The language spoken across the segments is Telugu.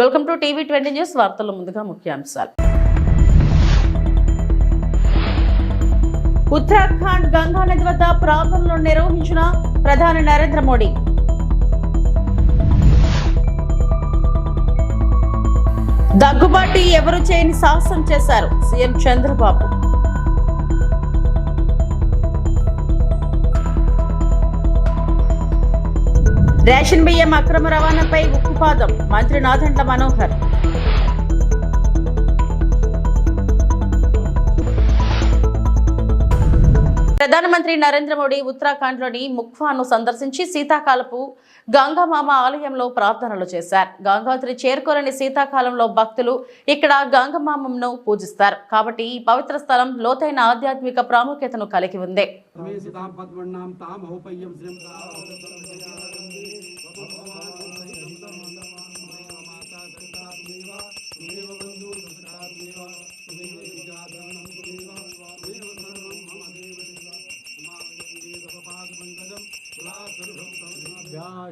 Welcome to TV 20 news. వార్తల ముందుగా ముఖ్యాంశాలు. ఉత్తరాఖండ్ గంగా నది వద్ద ప్రార్థనలు నిర్వహించిన ప్రధాని నరేంద్ర మోడీ. దగ్గుబాటి ఎవరు చేయని సాహసం చేశారు సీఎం చంద్రబాబు. రేషన్ బియ్యం అక్రమ రవాణాపై ఉక్కుపాదం మంత్రి నాదెండ్ల మనోహర్. ప్రధానమంత్రి నరేంద్ర మోడీ ఉత్తరాఖండ్లోని ముఖ్వాను సందర్శించి శీతాకాలపు గంగామామ ఆలయంలో ప్రార్థనలు చేశారు. గంగోత్రి చేరుకోలేని శీతాకాలంలో భక్తులు ఇక్కడ గంగమామను పూజిస్తారు కాబట్టి ఈ పవిత్ర స్థలం లోతైన ఆధ్యాత్మిక ప్రాముఖ్యతను కలిగి ఉంది.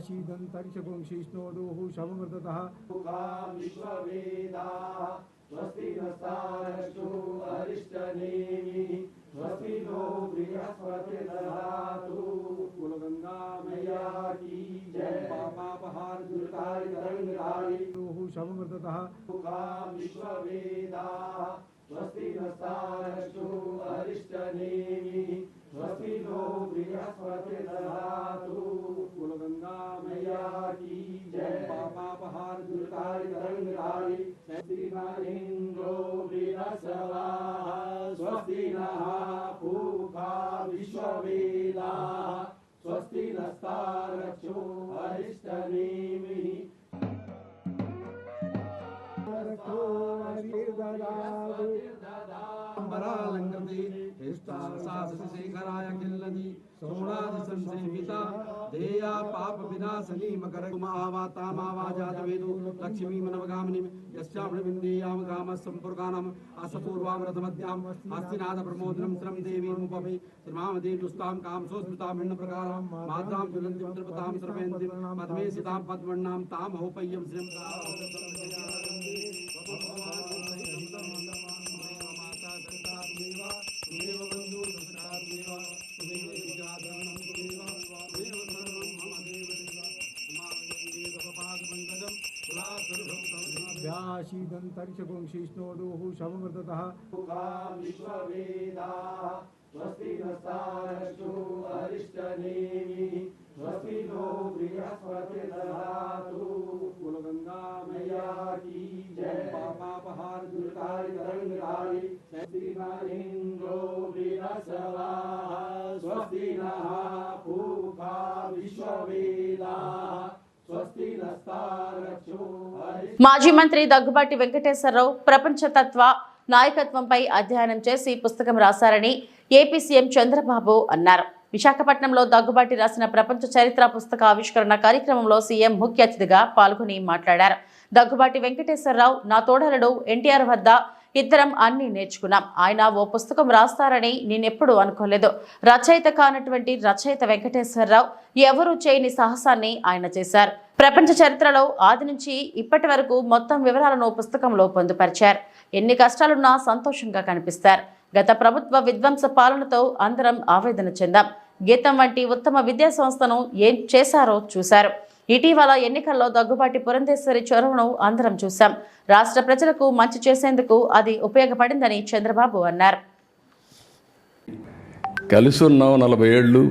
शीदंतरिक्षपुंशीष्णोदुः शवमृततः स्वस्ति नस्तारक्षो अरिष्टनेमिः स्वस्ति नो बृहस्पतिर्दधातु कुलगंगा मैया की जय. पापापहार दुर्गारि तरंगधारि शवमृततः विश्ववेदाः स्वस्ति नस्तारक्षो अरिष्टनेमिः स्वस्ति नो बृहस्पतिर्दधातु कुलगंगा मैया की जय. पापापहार दुर्गारि तरंगधारि स्वस्ति न इंद्रो बृहस्पतिः स्वस्ति नः पूषा विश्ववेदाः स्वस्ति नस्तारक्षो अरिष्टनेमिः शेखराय किल्लनी सोणादि संसेविता देया पाप विनाशनी मकर कुमावातामावाजातवेदु लक्ष्मी मनवगामिनी यस्यामृविन्देयाम गामः संपुर्गानाम असपूर्वाम रथमध्याम हस्तिनाथ प्रमोदनम श्रम देवीमुपभे श्रीमामदे दुस्ताम काम सोस्मिताम भिन्न प्रकाराम मात्राम ज्वलन्ति मुद्रपताम सर्वेन्ति पद्मे सिताम पद्मन्नाम ताम होपय्यम श्रीम. शीदंतरिक्षपुंशीष्णोदुः शवमृततः विश्ववेदाः स्वस्ति नस्तारक्षो अरिष्टनेमिः स्वस्ति नो बृहस्पतिर्दधातु कुलगंगा मैया की जय. पापापहार दुर्गारि तरंगधारि स्वस्ति न इंद्रो बृहस्पतिः स्वस्ति नः पूषा विश्ववेदाः स्वस्ति नस्तारक्षो. మాజీ మంత్రి దగ్గుబాటి వెంకటేశ్వరరావు ప్రపంచతత్వ నాయకత్వంపై అధ్యయనం చేసి పుస్తకం రాశారని ఏపీ సీఎం చంద్రబాబు అన్నారు. విశాఖపట్నంలో దగ్గుబాటి రాసిన ప్రపంచ చరిత్ర పుస్తక ఆవిష్కరణ కార్యక్రమంలో సీఎం ముఖ్య అతిథిగా పాల్గొని మాట్లాడారు. దగ్గుబాటి వెంకటేశ్వరరావు నా తోడలుడు ఎన్టీఆర్ వద్ద ఇద్దరం అన్ని నేర్చుకున్నాం. ఆయన ఓ పుస్తకం రాస్తారని నేనెప్పుడు అనుకోలేదు. రచయిత కానటువంటి రచయిత వెంకటేశ్వరరావు ఎవరూ చేయని సాహసాన్ని ఆయన చేశారు. ప్రపంచ చరిత్రలో ఆది నుంచి ఇప్పటి వరకు మొత్తం వివరాలను పుస్తకంలో పొందుపరిచారు. ఎన్ని కష్టాలున్నా సంతోషంగా కనిపిస్తారు. గత ప్రభుత్వ విధ్వంస పాలనతో అందరం ఆవేదన చెందాం. గీతం వంటి ఉత్తమ విద్యా సంస్థను ఏం చేశారో చూశారు. ఇటీవల ఎన్నికల్లో దగ్గుబాటి పురంధేశ్వరి చొరవను అందరం చూశాం. రాష్ట్ర ప్రజలకు మంచి చేసేందుకు అది ఉపయోగపడిందని చంద్రబాబు అన్నారు. కలిసి ఉన్నాం 40 ఏళ్ళు,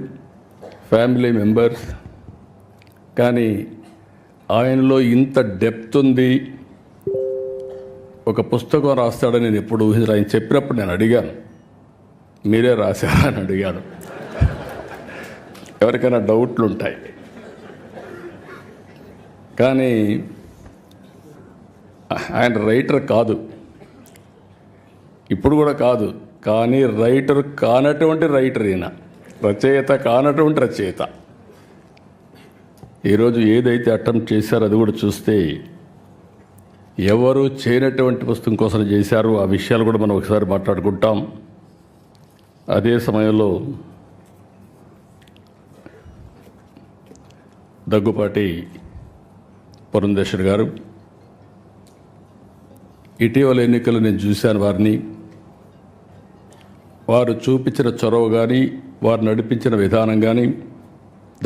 ఫ్యామిలీ మెంబర్స్, కానీ ఆయనలో ఇంత డెప్త్ ఉంది, ఒక పుస్తకం రాస్తాడని నేను ఎప్పుడు ఊహించలేదు. ఆయన చెప్పినప్పుడు నేను అడిగాను, మీరే రాశారా అని అడిగాను. ఎవరికైనా డౌట్లు ఉంటాయి, కానీ ఆయన రైటర్ కాదు, ఇప్పుడు కూడా కాదు, కానీ రైటర్ కానటువంటి రైటర్ ఈయన, రచయిత కానటువంటి రచయిత. ఈరోజు ఏదైతే అటెంప్ట్ చేశారో అది కూడా చూస్తే ఎవరు చేయనటువంటి పుస్తకం కోసం చేశారు. ఆ విషయాలు కూడా మనం ఒకసారి మాట్లాడుకుంటాం. అదే సమయంలో దగ్గుపాటి పురంధేశ్వరి గారు, ఇటీవల ఎన్నికలు నేను చూశాను వారిని. వారు చూపించిన చొరవ కానీ, వారు నడిపించిన విధానం కానీ,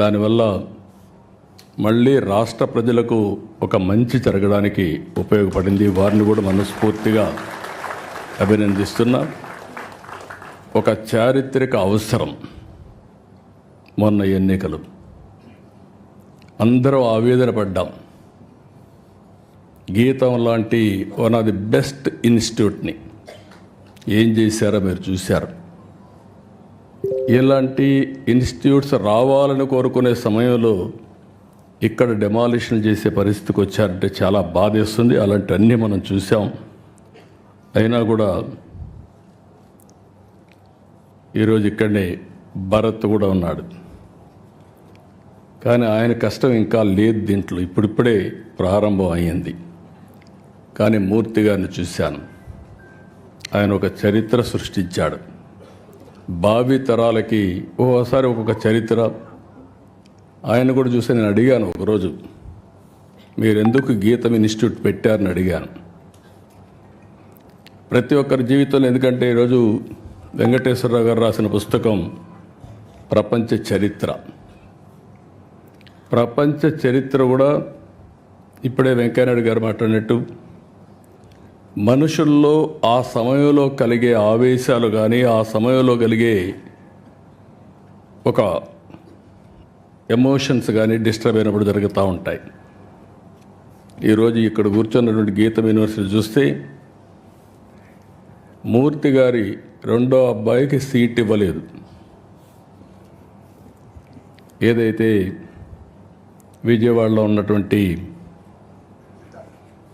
దానివల్ల మళ్ళీ రాష్ట్ర ప్రజలకు ఒక మంచి జరగడానికి ఉపయోగపడింది. వారిని కూడా మనస్ఫూర్తిగా అభినందిస్తున్నా. ఒక చారిత్రక అవసరం మొన్న ఎన్నికలు. అందరం ఆవేదన పడ్డాం. గీతం లాంటి వన్ ఆఫ్ ది బెస్ట్ ఇన్స్టిట్యూట్ని ఏం చేశారో మీరు చూశారు. ఇలాంటి ఇన్స్టిట్యూట్స్ రావాలని కోరుకునే సమయంలో ఇక్కడ డెమాలిషన్ చేసే పరిస్థితికి వచ్చారంటే చాలా బాధేస్తుంది. అలాంటివన్నీ మనం చూసాం. అయినా కూడా ఈరోజు ఇక్కడనే భరత్ కూడా ఉన్నాడు. కానీ ఆయన కష్టం ఇంకా లేదు దీంట్లో, ఇప్పుడిప్పుడే ప్రారంభం అయ్యింది. కానీ మూర్తి గారిని చూశాను. ఆయన ఒక చరిత్ర సృష్టించాడు. భావి తరాలకి ఓసారి ఒక్కొక్క చరిత్ర. ఆయన కూడా చూసి నేను అడిగాను ఒకరోజు, మీరెందుకు గీతం ఇన్స్టిట్యూట్ పెట్టారని అడిగాను. ప్రతి ఒక్కరి జీవితంలో, ఎందుకంటే ఈరోజు వెంకటేశ్వరరావు గారు రాసిన పుస్తకం ప్రపంచ చరిత్ర. ప్రపంచ చరిత్ర కూడా ఇప్పుడే వెంకయ్యనాయుడు గారు మాట్లాడినట్టు మనుషుల్లో ఆ సమయంలో కలిగే ఆవేశాలు కానీ, ఆ సమయంలో కలిగే ఒక ఎమోషన్స్ కానీ డిస్టర్బ్ అయినప్పుడు జరుగుతూ ఉంటాయి. ఈరోజు ఇక్కడ కూర్చున్నటువంటి గీతం యూనివర్సిటీ చూస్తే మూర్తి గారి రెండో అబ్బాయికి సీట్ ఇవ్వలేదు. ఏదైతే విజయవాడలో ఉన్నటువంటి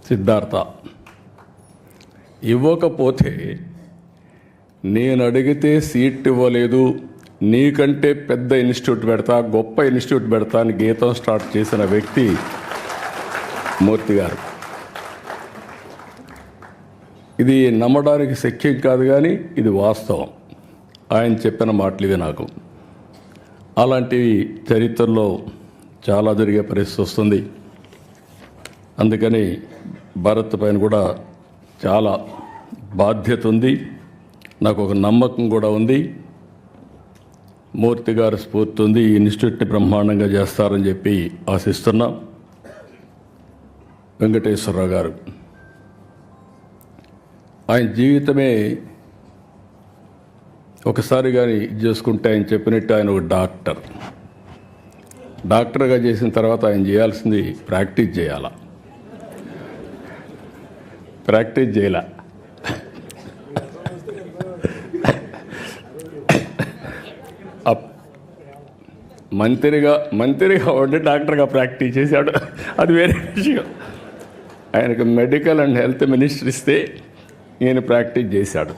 సిద్ధార్థ ఇవ్వకపోతే, నేను అడిగితే సీట్ ఇవ్వలేదు, నీకంటే పెద్ద ఇన్స్టిట్యూట్ పెడతా, గొప్ప ఇన్స్టిట్యూట్ పెడతా అని గీతం స్టార్ట్ చేసిన వ్యక్తి మూర్తి గారు. ఇది నమ్మడానికి శక్యం కాదు, కానీ ఇది వాస్తవం. ఆయన చెప్పిన మాటలు ఇవి. నాకు అలాంటివి చరిత్రలో చాలా జరిగే పరిస్థితి వస్తుంది. అందుకని భారత్ పైన కూడా చాలా బాధ్యత ఉంది. నాకు ఒక నమ్మకం కూడా ఉంది. మూర్తి గారి స్ఫూర్తి ఉంది. ఈ ఇన్స్టిట్యూట్ని బ్రహ్మాండంగా చేస్తారని చెప్పి ఆశిస్తున్నా. వెంకటేశ్వరరావు గారు ఆయన జీవితమే ఒకసారి కానీ చేసుకుంటే, ఆయన చెప్పినట్టు ఆయన ఒక డాక్టర్గా చేసిన తర్వాత ఆయన చేయాల్సింది ప్రాక్టీస్ చేయాలా. ప్రాక్టీస్ చేయాల. మంత్రిగా ఉండి డాక్టర్గా ప్రాక్టీస్ చేశాడు, అది వేరే విషయం. ఆయనకు మెడికల్ అండ్ హెల్త్ మినిస్టర్ ఇస్తే ఈయన ప్రాక్టీస్ చేశాడు.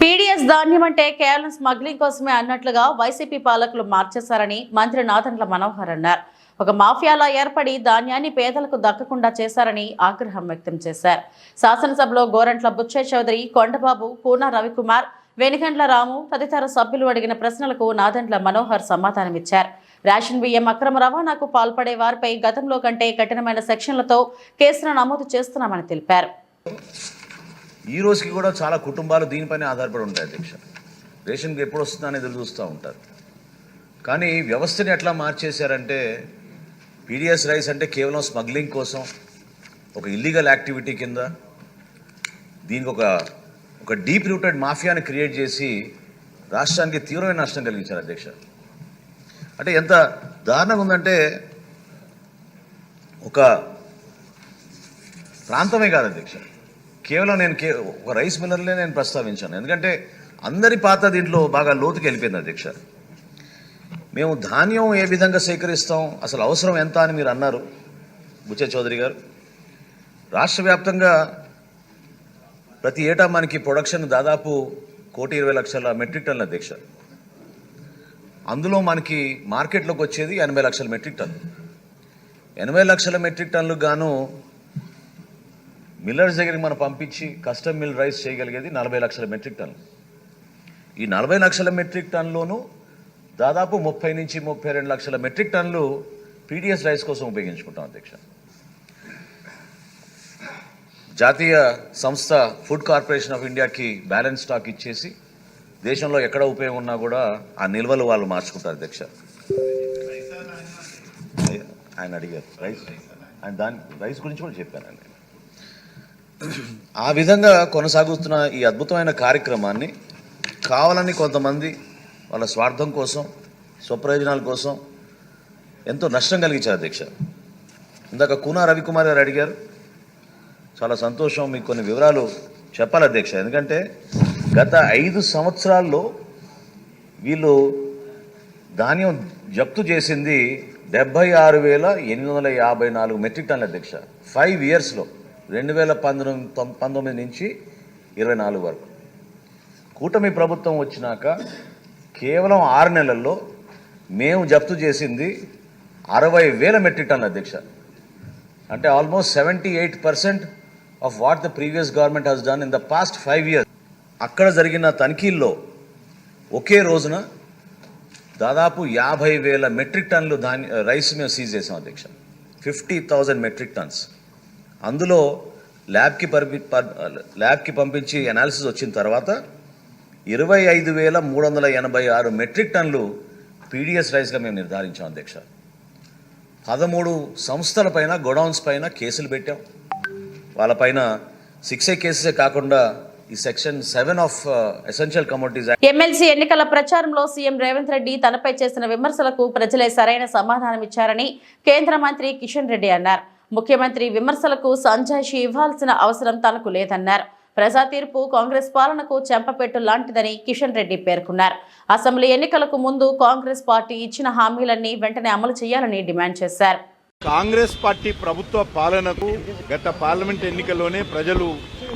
పీడీఎస్ ధాన్యం అంటే కేవలం స్మగ్లింగ్ కోసమే అన్నట్లుగా వైసీపీ పాలకులు మార్చేశారని మంత్రి నాదెండ్ల మనోహర్ అన్నారు. ఒక మాఫియాలా ఏర్పడి ధాన్యాన్ని పేదలకు దక్కకుండా చేశారని ఆగ్రహం వ్యక్తం చేశారు. శాసనసభలో గోరంట్ల బుచ్చయ్య చౌదరి, కొండబాబు, కూన రవికుమార్, వెనుగండ్ల రాము తదితర సభ్యులు అడిగిన ప్రశ్నలకు నాదెండ్ల మనోహర్ సమాధానమిచ్చారు. రేషన్ బియ్యం అక్రమ రవాణాకు పాల్పడే వారిపై గతంలో కంటే కఠినమైన సెక్షన్లతో కేసులు నమోదు చేస్తున్నామని తెలిపారు. ఈ రోజుకి కూడా చాలా కుటుంబాలు దీనిపైనే ఆధారపడి ఉంటాయి అధ్యక్ష. రేషన్కి ఎప్పుడు వస్తుందని ఎదురు చూస్తూ ఉంటారు. కానీ వ్యవస్థని ఎట్లా మార్చేశారంటే, పీడిఎస్ రైస్ అంటే కేవలం స్మగ్లింగ్ కోసం, ఒక ఇల్లీగల్ యాక్టివిటీ కింద దీనికి ఒక డీప్ రూటెడ్ మాఫియాని క్రియేట్ చేసి రాష్ట్రానికి తీవ్రమైన నష్టం కలిగించారు అధ్యక్ష. అంటే ఎంత దారుణంగా ఉందంటే, ఒక ప్రాంతమే కాదు అధ్యక్ష, కేవలం నేను ఒక రైస్ మిల్లర్లే నేను ప్రస్తావించాను. ఎందుకంటే అందరి పాత దీంట్లో బాగా లోతుకి వెళ్ళిపోయింది అధ్యక్ష. మేము ధాన్యం ఏ విధంగా సేకరిస్తాం, అసలు అవసరం ఎంత అని మీరు అన్నారు బుచ్చయ్య చౌదరి గారు. రాష్ట్ర వ్యాప్తంగా ప్రతి ఏటా మనకి ప్రొడక్షన్ దాదాపు 1,20,00,000 మెట్రిక్ టన్నుల అధ్యక్ష. అందులో మనకి మార్కెట్లోకి వచ్చేది 80 లక్షల మెట్రిక్ టన్ను. 80 లక్షల మెట్రిక్ టన్నులకు గాను మిల్లర్స్ దగ్గరికి మనం పంపించి కస్టమ్ మిల్ రైస్ చేయగలిగేది 40 లక్షల మెట్రిక్ టన్నులు. ఈ 40 లక్షల మెట్రిక్ టన్నులోనూ దాదాపు 30 నుంచి 32 లక్షల మెట్రిక్ టన్నులు పీడిఎస్ రైస్ కోసం ఉపయోగించుకుంటాం అధ్యక్ష. జాతీయ సంస్థ ఫుడ్ కార్పొరేషన్ ఆఫ్ ఇండియాకి బ్యాలెన్స్ స్టాక్ ఇచ్చేసి దేశంలో ఎక్కడ ఉపయోగం ఉన్నా కూడా ఆ నిల్వలు వాళ్ళు మార్చుకుంటారు అధ్యక్ష. ఆయన అడిగారు ఆయన రైస్ గురించి కూడా చెప్పానండి. ఆ విధంగా కొనసాగుతున్న ఈ అద్భుతమైన కార్యక్రమాన్ని కావాలని కొంతమంది వాళ్ళ స్వార్థం కోసం, స్వప్రయోజనాల కోసం ఎంతో నష్టం కలిగించారు అధ్యక్ష. ఇందాక కూనా రవికుమార్ గారు అడిగారు, చాలా సంతోషం, మీకు కొన్ని వివరాలు చెప్పాలి అధ్యక్ష. ఎందుకంటే గత 5 సంవత్సరాల్లో వీళ్ళు ధాన్యం జప్తు చేసింది 76,854 మెట్రిక్ టన్నుల అధ్యక్ష. 5 ఇయర్స్లో 2019 నుంచి 24 వరకు. కూటమి ప్రభుత్వం వచ్చినాక కేవలం 6 నెలల్లో మేము జప్తు చేసింది 60,000 మెట్రిక్ టన్నుల అధ్యక్ష. అంటే almost 78% of what the previous government has done in the past 5 years. అక్కడ జరిగిన తనిఖీల్లో ఒకే రోజున దాదాపు 50,000 మెట్రిక్ టన్నులు రైస్ మేము సీజ్ చేసాం అధ్యక్ష. 50,000 మెట్రిక్ టన్స్. అందులో ల్యాబ్కి పంపించి అనాలిసిస్ వచ్చిన తర్వాత 25,386 మెట్రిక్ టన్నులు పీడిఎస్ రైస్గా మేము నిర్ధారించాం అధ్యక్ష. 13 సంస్థల పైన, గోడౌన్స్ పైన కేసులు పెట్టాం. వాళ్ళపైన 6 కేసెసే కాకుండా ఈ section 7 of essential commodities act. MLC ఎన్నికల ప్రచారంలో సీఎం రేవంత్ రెడ్డి తనపై చేసిన విమర్శలకు ప్రజలే సరైన సమాధానం ఇచ్చారని కేంద్ర మంత్రి కిషన్ రెడ్డి అన్నారు. ముఖ్యమంత్రి విమర్శలకు సంజాయిషి ఇవ్వాల్సిన అవసరం తనకు లేదన్నారు. ప్రజా తీర్పు కాంగ్రెస్ పాలనకు చెంపపెట్టు లాంటిదని కిషన్ రెడ్డి పేర్కొన్నారు. అసెంబ్లీ ఎన్నికలకు ముందు కాంగ్రెస్ పార్టీ ఇచ్చిన హామీలన్నీ వెంటనే అమలు చేయాలని డిమాండ్ చేశారు. కాంగ్రెస్ పార్టీ ప్రభుత్వ పాలనకు గత పార్లమెంట్ ఎన్నికల్లోనే ప్రజలు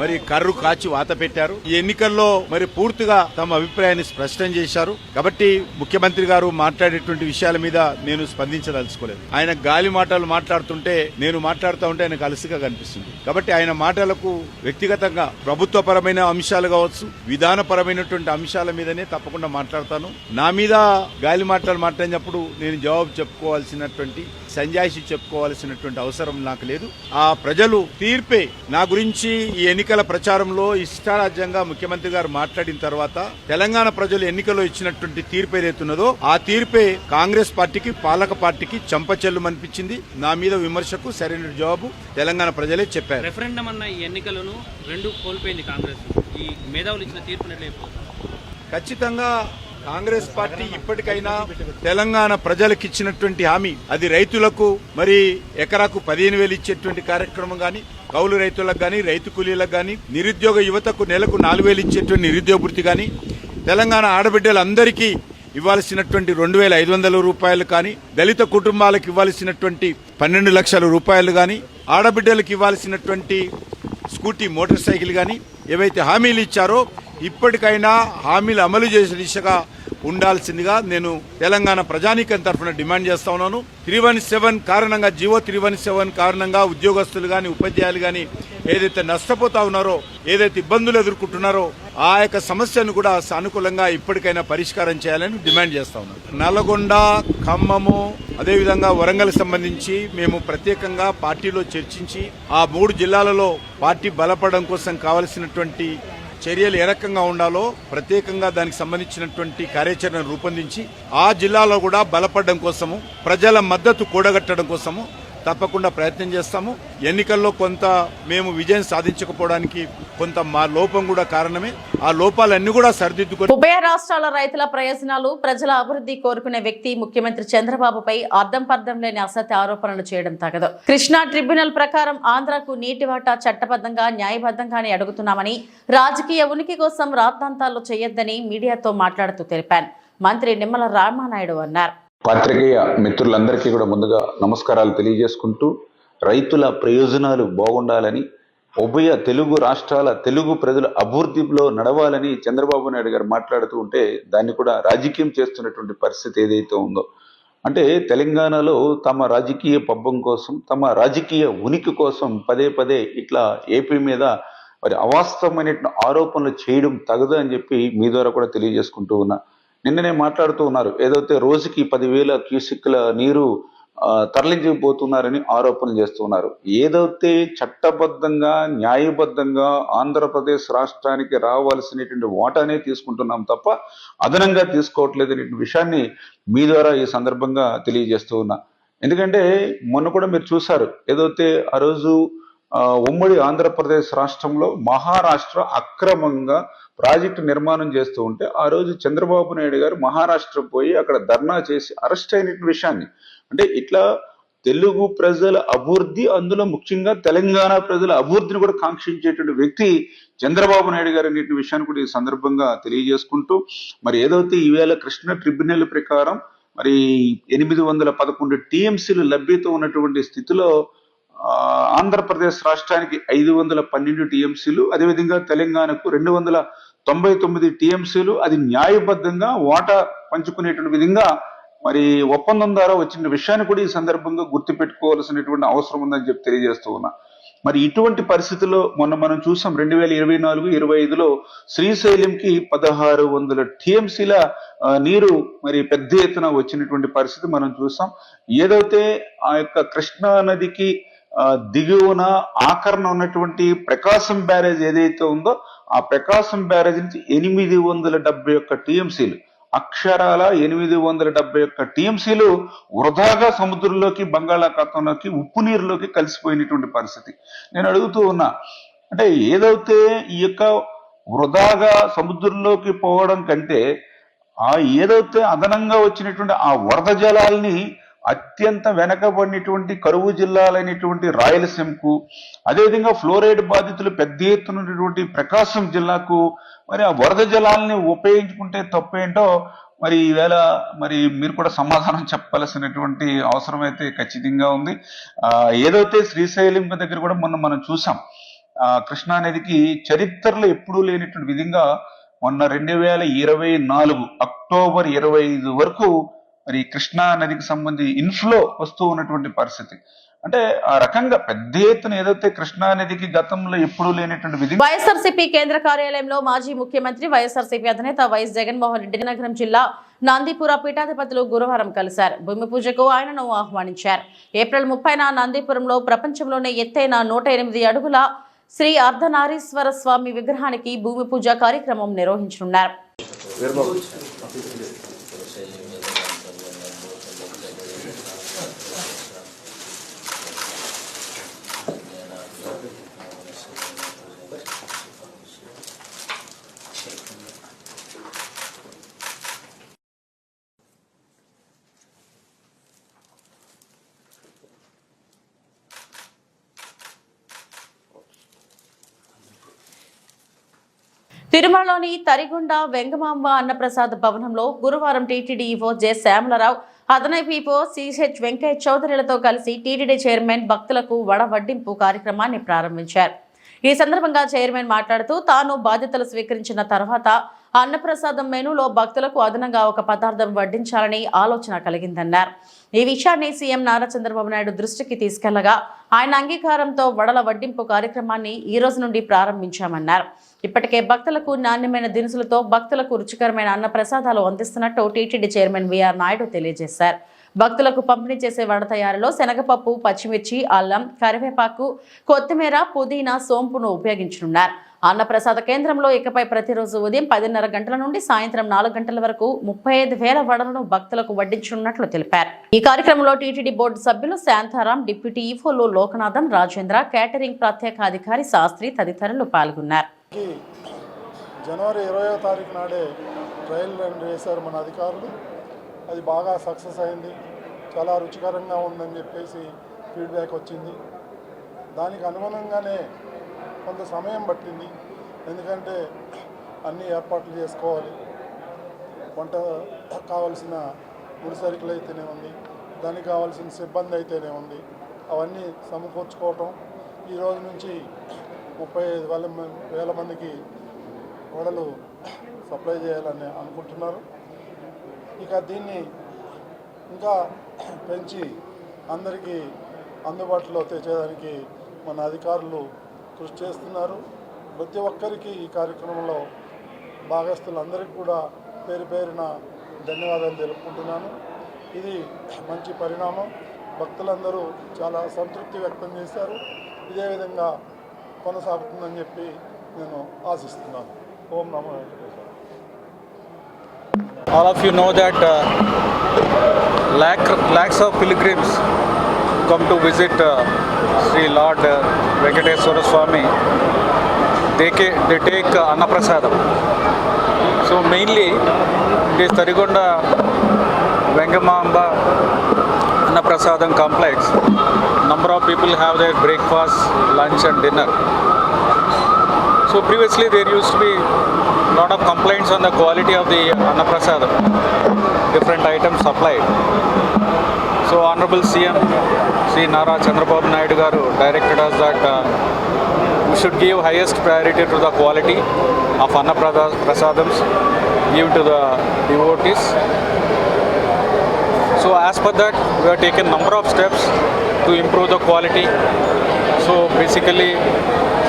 మరి కర్రు కాచి వాత పెట్టారు. ఈ ఎన్నికల్లో మరి పూర్తిగా తమ అభిప్రాయాన్ని స్పష్టం చేశారు. కాబట్టి ముఖ్యమంత్రి గారు మాట్లాడేటువంటి విషయాల మీద నేను స్పందించదలుచుకోలేదు. ఆయన గాలి మాటలు మాట్లాడుతుంటే నేను మాట్లాడుతూ ఉంటే ఆయనకు అలసిగా కనిపిస్తుంది. కాబట్టి ఆయన మాటలకు వ్యక్తిగతంగా ప్రభుత్వపరమైన అంశాలు కావచ్చు, విధానపరమైనటువంటి అంశాల మీదనే తప్పకుండా మాట్లాడతాను. నా మీద గాలి మాటలు మాట్లాడినప్పుడు నేను జవాబు చెప్పుకోవాల్సినటువంటి, సంజాయిషి చెప్పుకోవాల్సినటువంటి అవసరం నాకు లేదు. ఆ ప్రజలు తీర్పే నా గురించి ఈ ఎన్నికల ప్రచారంలో ఇష్టారాజ్యంగా ముఖ్యమంత్రి గారు మాట్లాడిన తర్వాత తెలంగాణ ప్రజలు ఎన్నికల్లో ఇచ్చినటువంటి తీర్పు ఏదైతున్నదో ఆ తీర్పే కాంగ్రెస్ పార్టీకి, పాలక పార్టీకి చెంపచెల్లు అనిపించింది. నా మీద విమర్శకు సరైన జవాబు తెలంగాణ ప్రజలే చెప్పారు. రెఫరెండం అన్న ఈ ఎన్నికలను 2 కోల్పోయింది కాంగ్రెస్. ఈ మేధావులు ఇచ్చిన తీర్పుని ఖచ్చితంగా కాంగ్రెస్ పార్టీ ఇప్పటికైనా తెలంగాణ ప్రజలకు ఇచ్చినటువంటి హామీ, అది రైతులకు మరి ఎకరాకు 15,000 ఇచ్చేటువంటి కార్యక్రమం గాని, కౌలు రైతులకు గాని, రైతు కూలీలకు గాని, నిరుద్యోగ యువతకు నెలకు 4,000 ఇచ్చేటువంటి నిరుద్యోగ వృత్తి గాని, తెలంగాణ ఆడబిడ్డలందరికీ ఇవ్వాల్సినటువంటి 2,500 రూపాయలు కానీ, దళిత కుటుంబాలకు ఇవ్వాల్సినటువంటి 12 లక్షల రూపాయలు కానీ, ఆడబిడ్డలకు ఇవ్వాల్సినటువంటి స్కూటీ, మోటార్ సైకిల్ కానీ ఏవైతే హామీలు ఇచ్చారో ఇప్పటికైనా హామీలు అమలు చేసే దిశగా ఉండాల్సిందిగా నేను తెలంగాణ ప్రజానీకం తరఫున డిమాండ్ చేస్తా ఉన్నాను. 317 కారణంగా, జీవో 317 కారణంగా ఉద్యోగస్తులు గాని, ఉపాధ్యాయులు గాని ఏదైతే నష్టపోతా ఉన్నారో, ఏదైతే ఇబ్బందులు ఎదుర్కొంటున్నారో ఆ యొక్క సమస్యను కూడా సానుకూలంగా ఇప్పటికైనా పరిష్కారం చేయాలని డిమాండ్ చేస్తా ఉన్నాను. నల్గొండ, ఖమ్మము, అదేవిధంగా వరంగల్ సంబంధించి మేము ప్రత్యేకంగా పార్టీలో చర్చించి ఆ 3 జిల్లాలలో పార్టీ బలపడడం కోసం కావలసినటువంటి చర్యలు ఏ రకంగా ఉండాలో ప్రత్యేకంగా దానికి సంబంధించినటువంటి కార్యాచరణ రూపొందించి ఆ జిల్లాలో కూడా బలపడడం కోసము, ప్రజల మద్దతు కూడగట్టడం కోసము తప్పకుండా ప్రయత్నం చేస్తాము. ఎన్నికల్లో కొంత మేము విజయం సాధించకపోవడానికి కొంత మా లోపం కూడా కారణమే. ఆ లోపాలన్నీ కూడా సరిదిద్దుకొని ఉభయ రాష్ట్రాల రైతుల ప్రయోజనాలు, ప్రజల అభివృద్ధి కోరుకునే వ్యక్తి ముఖ్యమంత్రి చంద్రబాబుపై అర్థం పర్థం లేని అసత్య ఆరోపణలు చేయడం తగదు. కృష్ణా ట్రిబ్యునల్ ప్రకారం ఆంధ్రకు నీటి వాటా చట్టబద్ధంగా, న్యాయబద్ధంగానే అడుగుతున్నామని, రాజకీయ ఉనికి కోసం రాద్ధాంతాలు చేయొద్దని మీడియాతో మాట్లాడుతూ తెలిపాను. మంత్రి నిమ్మల రామానాయుడు అన్నారు. పాత్రికేయ మిత్రులందరికీ కూడా ముందుగా నమస్కారాలు తెలియజేసుకుంటూ, రైతుల ప్రయోజనాలు బాగుండాలని, ఉభయ తెలుగు రాష్ట్రాల తెలుగు ప్రజల అభివృద్ధిలో నడవాలని చంద్రబాబు నాయుడు గారు మాట్లాడుతూ ఉంటే దాన్ని కూడా రాజకీయం చేస్తున్నటువంటి పరిస్థితి ఏదైతే ఉందో, అంటే తెలంగాణలో తమ రాజకీయ పబ్బం కోసం, తమ రాజకీయ ఉనికి కోసం పదే పదే ఇట్లా ఏపీ మీద మరి అవాస్తవమైన ఆరోపణలు చేయడం తగదు అని చెప్పి మీ ద్వారా కూడా తెలియజేసుకుంటూ ఉన్నా. నిన్ననే మాట్లాడుతూ ఉన్నారు, ఏదైతే రోజుకి 10,000 క్యూసెక్ల నీరు తరలించబోతున్నారని ఆరోపణలు చేస్తున్నారు. ఏదైతే చట్టబద్ధంగా న్యాయబద్ధంగా ఆంధ్రప్రదేశ్ రాష్ట్రానికి రావాల్సినటువంటి వాటానే తీసుకుంటున్నాం తప్ప అదనంగా తీసుకోవట్లేదు అనే విషయాన్ని మీ ద్వారా ఈ సందర్భంగా తెలియజేస్తూ ఉన్నా. ఎందుకంటే మొన్న కూడా మీరు చూశారు, ఏదైతే ఆ రోజు ఉమ్మడి ఆంధ్రప్రదేశ్ రాష్ట్రంలో మహారాష్ట్ర అక్రమంగా ప్రాజెక్టు నిర్మాణం చేస్తూ ఉంటే ఆ రోజు చంద్రబాబు నాయుడు గారు మహారాష్ట్ర పోయి అక్కడ ధర్నా చేసి అరెస్ట్ అయిన విషయాన్ని, అంటే ఇట్లా తెలుగు ప్రజల అభివృద్ధి, అందులో ముఖ్యంగా తెలంగాణ ప్రజల అభివృద్ధిని కూడా కాంక్షించేటువంటి వ్యక్తి చంద్రబాబు నాయుడు గారు అనే విషయాన్ని కూడా ఈ సందర్భంగా తెలియజేసుకుంటూ, మరి ఏదైతే ఈవేళ కృష్ణ ట్రిబ్యునల్ ప్రకారం మరి 811 టీఎంసీలు లభ్యత ఉన్నటువంటి స్థితిలో ఆంధ్రప్రదేశ్ రాష్ట్రానికి 512 టీఎంసీలు, అదేవిధంగా తెలంగాణకు 299 టీఎంసీలు, అది న్యాయబద్ధంగా వాటా పంచుకునేటువంటి విధంగా మరి ఒప్పందం ద్వారా వచ్చిన విషయాన్ని కూడా ఈ సందర్భంగా గుర్తుపెట్టుకోవాల్సినటువంటి అవసరం ఉందని చెప్పి తెలియజేస్తూ ఉన్నా. మరి ఇటువంటి పరిస్థితుల్లో మొన్న మనం చూసాం 2024-25లో శ్రీశైలంకి 1600 టీఎంసీల నీరు మరి పెద్ద ఎత్తున వచ్చినటువంటి పరిస్థితి మనం చూసాం. ఏదైతే ఆ యొక్క కృష్ణా నదికి దిగువన ఆకరణ ఉన్నటువంటి ప్రకాశం బ్యారేజ్ ఏదైతే ఉందో ఆ ప్రకాశం బ్యారేజ్ నుంచి 871 టీఎంసీలు, అక్షరాల 871 టీఎంసీలు వృధాగా సముద్రంలోకి, బంగాళాఖాతంలోకి, ఉప్పు నీరులోకి కలిసిపోయినటువంటి పరిస్థితి. నేను అడుగుతూ ఉన్నా, అంటే ఏదైతే ఈ యొక్క వృధాగా సముద్రంలోకి పోవడం కంటే ఏదైతే అదనంగా వచ్చినటువంటి ఆ వరద జలాల్ని అత్యంత వెనకబడినటువంటి కరువు జిల్లాలైనటువంటి రాయలసీమకు, అదేవిధంగా ఫ్లోరైడ్ బాధితులు పెద్ద ఎత్తునటువంటి ప్రకాశం జిల్లాకు మరి ఆ వరద జలాల్ని ఉపయోగించుకుంటే తప్పేంటో మరి ఈవేళ మరి మీరు కూడా సమాధానం చెప్పాల్సినటువంటి అవసరం అయితే ఖచ్చితంగా ఉంది. ఏదైతే శ్రీశైలం దగ్గర కూడా మొన్న మనం చూసాం, కృష్ణా నదికి చరిత్రలో ఎప్పుడూ లేనటువంటి విధంగా మొన్న 2024 అక్టోబర్ 25 వరకు మరి కృష్ణా నదికి సంబంధించి ఇన్ఫ్లో వస్తూ ఉన్నటువంటి పరిస్థితి. అంటే ఆ రకంగా పెద్ద ఎత్తున ఏదైతే కృష్ణా నదికి గతంలో ఎప్పుడూ లేనటువంటి విధంగా వైఎస్ఆర్సీపీ కేంద్ర కార్యాలయంలో మాజీ ముఖ్యమంత్రి వైఎస్ఆర్సీపీ అధినేత వైఎస్ జగన్మోహన్ రెడ్డి నగరం జిల్లా నందిపుర పీఠాధిపతులు గురువారం కలిశారు. భూమి పూజకు ఆయనను ఆహ్వానించారు. ఏప్రిల్ 30న నందిపురంలో ప్రపంచంలోనే ఎత్తైన 108 అడుగుల శ్రీ అర్ధనారీశ్వర స్వామి విగ్రహానికి భూమి పూజ కార్యక్రమం నిర్వహించనున్నారు. తిరుమలలోని తరిగొండ వెంగమాంబ అన్నప్రసాద్ భవనంలో గురువారం టీటీడీ ఈవో జె శ్యామలరావు, అదనపు ఈవో సిహెచ్ వెంకయ్య చౌదరిలతో కలిసి టీటీడీ చైర్మన్ భక్తులకు వడవడ్డింపు కార్యక్రమాన్ని ప్రారంభించారు. ఈ సందర్భంగా చైర్మన్ మాట్లాడుతూ తాను బాధ్యతలు స్వీకరించిన తర్వాత అన్నప్రసాదం మెనూలో భక్తులకు అదనంగా ఒక పదార్థం వడ్డించాలని ఆలోచన కలిగిందన్నారు. ఈ విషయాన్ని సీఎం నారా చంద్రబాబు నాయుడు దృష్టికి తీసుకెళ్లగా ఆయన అంగీకారంతో వడల వడ్డింపు కార్యక్రమాన్ని ఈ రోజు నుండి ప్రారంభించామన్నారు. ఇప్పటికే భక్తులకు నాణ్యమైన దినుసులతో భక్తులకు రుచికరమైన అన్న ప్రసాదాలు అందిస్తున్నట్టు టీటీడీ చైర్మన్ విఆర్ నాయుడు తెలియజేశారు. భక్తులకు పంపిణీ చేసే వడ తయారీలో శనగపప్పు, పచ్చిమిర్చి, అల్లం, కరివేపాకు, కొత్తిమీర, పుదీనా, సోంపును ఉపయోగించనున్నారు. అన్నప్రసాద కేంద్రంలో ఇకపై ప్రతిరోజు ఉదయం 10:30 గంటల నుండి సాయంత్రం 4 గంటల వరకు 35,000 వడలను భక్తులకు వడ్డించనున్నట్లు తెలిపారు. ఈ కార్యక్రమంలో టీటీడీ బోర్డు సభ్యులు శాంతారాం, డిప్యూటీ ఈఫోలు లోకనాథన్, రాజేంద్ర, కేటరింగ్ ప్రత్యేక అధికారి శాస్త్రి తదితరులు పాల్గొన్నారు. జనవరి 20వ తారీఖు నాడే ట్రయల్ రన్ చేశారు మన అధికారులు. అది బాగా సక్సెస్ అయింది. చాలా రుచికరంగా ఉందని చెప్పేసి ఫీడ్బ్యాక్ వచ్చింది. దానికి అనుగుణంగానే కొంత సమయం పట్టింది. ఎందుకంటే అన్ని ఏర్పాట్లు చేసుకోవాలి. వంట కావాల్సిన ముడిసరుకులు అయితేనే ఉంది, దానికి కావాల్సిన సిబ్బంది అయితేనే ఉంది, అవన్నీ సమకూర్చుకోవటం. ఈరోజు నుంచి 35,000 మందికి వడలు సప్లై చేయాలని అనుకుంటున్నారు. ఇక దీన్ని ఇంకా పెంచి అందరికీ అందుబాటులో తెచ్చేదానికి మన అధికారులు కృషి చేస్తున్నారు. ప్రతి ఒక్కరికి ఈ కార్యక్రమంలో భాగస్తులందరికీ కూడా పేరు పేరున ధన్యవాదాలు తెలుపుకుంటున్నాను. ఇది మంచి పరిణామం. భక్తులందరూ చాలా సంతృప్తి వ్యక్తం చేశారు. ఇదే విధంగా కొనసాగుతుందని చెప్పి నేను ఆశిస్తున్నాను. ఓం నమో Venkateswara. All of you know that lakhs of pilgrims come to visit Sri Lord Venkateswara Swami. They take Annaprasadam. So mainly it is Tarigonda Vengamamba Annaprasadam complex. Number of people have their breakfast, lunch and dinner. So previously there used to be a lot of complaints on the quality of the Annaprasadam, different items supplied. So Honorable CM Sri Nara Chandrababu Naidu garu directed us that we should give highest priority to the quality of Annaprasadams given to the devotees. So as per that, we have taken number of steps to improve the quality. So basically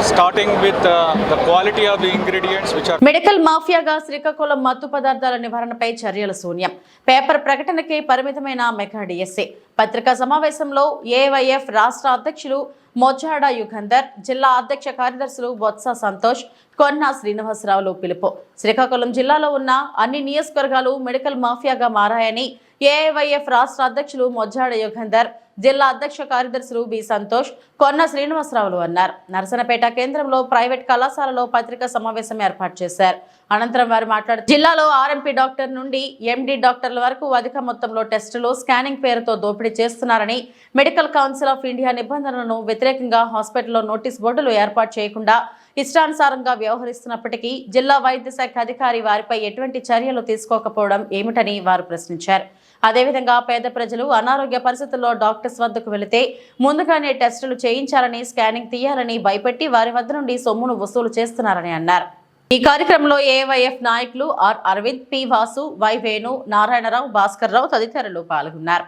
starting with the quality of the ingredients which are medical మాఫియాగా శ్రీకాకుళం మత్తు పదార్థాల నివారణపై చర్యల శూన్యం. పేపర్ ప్రకటనకే పరిమితమైన మెగా డిఎస్ఏ. పత్రికా సమావేశంలో ఏవైఎఫ్ రాష్ట్ర అధ్యక్షులు మొజ్జాడ యుగంధర్, జిల్లా అధ్యక్ష కార్యదర్శులు బొత్స సంతోష్, కొన్నా శ్రీనివాసరావులు పిలుపు. శ్రీకాకుళం జిల్లాలో ఉన్న అన్ని నియోజకవర్గాలు మెడికల్ మాఫియాగా మారాయని ఏఐవైఎఫ్ రాష్ట్ర అధ్యక్షులు మొజ్జాడ యుగంధర్, జిల్లా అధ్యక్ష కార్యదర్శులు బి సంతోష్, కొన్న శ్రీనివాసరావులు అన్నారు. నరసనపేట కేంద్రంలో ప్రైవేట్ కళాశాలలో పత్రికా సమావేశం ఏర్పాటు చేశారు. అనంతరం వారు మాట్లాడుతూ జిల్లాలో ఆర్ఎంపీ డాక్టర్ నుండి ఎండి డాక్టర్ల వరకు అధిక మొత్తంలో టెస్టులు, స్కానింగ్ పేరుతో దోపిడీ చేస్తున్నారని, మెడికల్ కౌన్సిల్ ఆఫ్ ఇండియా నిబంధనలను వ్యతిరేకంగా హాస్పిటల్లో నోటీస్ బోర్డులు ఏర్పాటు చేయకుండా ఇష్టానుసారంగా వ్యవహరిస్తున్నప్పటికీ జిల్లా వైద్య శాఖ అధికారి వారిపై ఎటువంటి చర్యలు తీసుకోకపోవడం ఏమిటని వారు ప్రశ్నించారు. అదేవిధంగా పేద ప్రజలు అనారోగ్య పరిస్థితుల్లో డాక్టర్స్ వద్దకు వెళితే ముందుగానే టెస్టులు చేయించాలని, స్కానింగ్ తీయాలని భయపెట్టి వారి వద్ద నుండి సొమ్మును వసూలు చేస్తున్నారని అన్నారు. ఈ కార్యక్రమంలో ఏవైఎఫ్ నాయకులు R Aravind, P Vasu, Y Venu, Narayanarao, Bhaskar Rao తదితరులు పాల్గొన్నారు.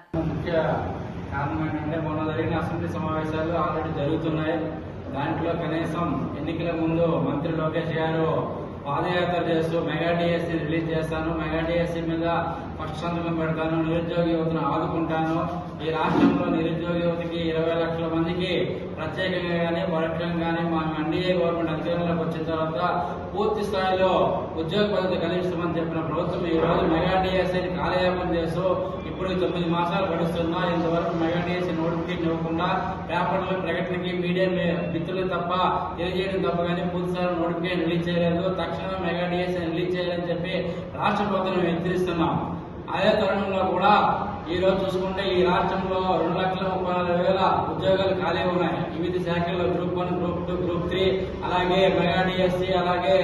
అసెంబ్లీ సమావేశాలు ఆల్రెడీ జరుగుతున్నాయి. దాంట్లో కనీసం ఎన్నికల ముందు మంత్రి లోకేష్ గారు పాదయాత్ర చేస్తూ మెగా డిఎస్సీ రిలీజ్ చేస్తాను, మెగా డిఎస్సీ మీద ఫస్ట్ సంతకం పెడతాను, నిరుద్యోగ యువతను ఆదుకుంటాను, ఈ రాష్ట్రంలో నిరుద్యోగ యువతకి 20 లక్షల మందికి ప్రత్యేకంగా కానీ పరోక్షంగా కానీ మా ఎన్డీఏ గవర్నమెంట్ అధికారంలోకి వచ్చిన తర్వాత పూర్తి స్థాయిలో ఉద్యోగ పద్ధతి కలిగిస్తామని చెప్పిన ప్రభుత్వం ఈ రోజు మెగా డిఎస్సీని కాలయాపన చేస్తూ ఇప్పుడు 9 మాసాలు గడుస్తున్నా ఇంతవరకు మెగా డిఎస్సీ నోటిఫికేషన్ ఇవ్వకుండా పేపర్లో ప్రకటనకి మీడియా మిత్రులు తప్ప తెలియజేయడం తప్ప కానీ పూర్తి స్థాయిలో నోటిఫికేషన్ రిలీజ్ చేయలేదు. తక్షణమే మెగా డిఎస్సీ రిలీజ్ చేయాలని చెప్పి రాష్ట్ర ప్రభుత్వం హెచ్చరిస్తున్నాం. అదే తరుణంలో కూడా ఈ రోజు చూసుకుంటే ఈ రాష్ట్రంలో 2,34,000 ఉద్యోగాలు ఖాళీ ఉన్నాయి. వివిధ శాఖల్లో గ్రూప్ 1, గ్రూప్ 2, గ్రూప్ 3, అలాగే మెగా డిఎస్సీ, అలాగే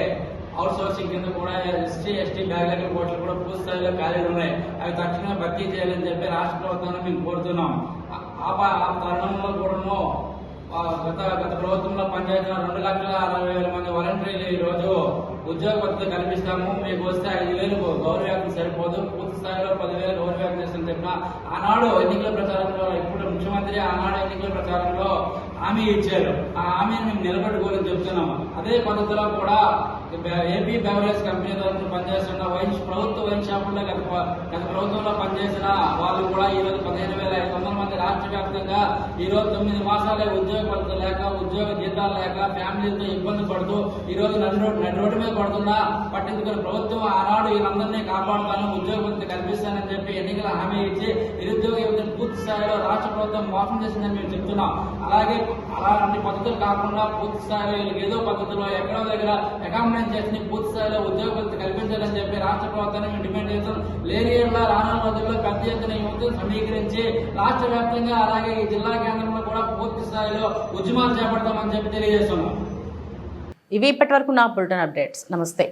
అవుట్ సోర్సింగ్ కింద కూడా ఎస్సీ, ఎస్టీ బ్యాక్లాగ్ పోస్టులు కూడా పూర్తి స్థాయిలో ఖాళీలు ఉన్నాయి. అవి తక్షణమే భర్తీ చేయాలని చెప్పి రాష్ట్ర ప్రభుత్వాన్ని మేము కోరుతున్నాం. ఆ తరుణంలో కూడాను గత ప్రభుత్వంలో పనిచేసిన 2,60,000 మంది వాలంటీర్లు ఈ రోజు ఉద్యోగ పద్ధతి కల్పిస్తాము, మీకు వస్తే 5,000 గౌరవవేతనం సరిపోదు, పూర్తి స్థాయిలో 10,000 గౌరవవేతనం చేస్తామని చెప్పిన ఆనాడు ఎన్నికల ప్రచారంలో, ఇప్పుడు ముఖ్యమంత్రి ఆనాడు ఎన్నికల ప్రచారంలో హామీ ఇచ్చారు. ఆ హామీని మేము నిలబెట్టుకోవాలని చెప్తున్నాము. అదే పద్ధతిలో కూడా ఏపీ బెవరేజ్ కంపెనీ తరఫున పనిచేస్తున్న ప్రభుత్వ వైన్ షాపుల్లో గత ప్రభుత్వంలో పనిచేసిన వాళ్ళు కూడా ఈ రోజు 15,500 మంది రాష్ట్ర వ్యాప్తంగా ఈ రోజు 9 మాసాలే ఉద్యోగ పద్ధతి లేక, ఉద్యోగ జీతాలు లేక, ఫ్యామిలీలతో ఇబ్బంది పడుతూ ఈ రోజు నడి రోడ్డు మీద పడుతున్నా పట్టించుకుని ప్రభుత్వం ఆనాడు వీళ్ళందరినీ కాపాడుతాను, ఉద్యోగ పద్ధతి కల్పిస్తానని చెప్పి ఎన్నికల హామీ ఇచ్చి నిరుద్యోగ యువతను పూర్తి స్థాయిలో రాష్ట్ర ప్రభుత్వం మోసం చేసిందని మేము చెప్తున్నాం. అలాగే అలాంటి పద్ధతులు కాకుండా పూర్తి స్థాయిలో వీళ్ళకి ఏదో పద్ధతిలో ఎక్కడో దగ్గర అకామిడేషన్ చేసి పూర్తి స్థాయిలో ఉద్యోగ పద్ధతి కల్పించాలని చెప్పి రాష్ట్ర ప్రభుత్వాన్ని మేము డిమాండ్ చేస్తాం. లేని రానున్న రోజుల్లో పెద్ద ఎత్తున యువతను సమీకరించి రాష్ట్ర వ్యాప్తంగా అలాగే ఈ జిల్లా కేంద్రంలో కూడా పూర్తి స్థాయిలో ఉద్యమాలు చేపడతామని చెప్పి తెలియజేస్తున్నాం. ఇవి ఇప్పటి వరకు నా బులెటిన్ అప్డేట్స్. నమస్తే.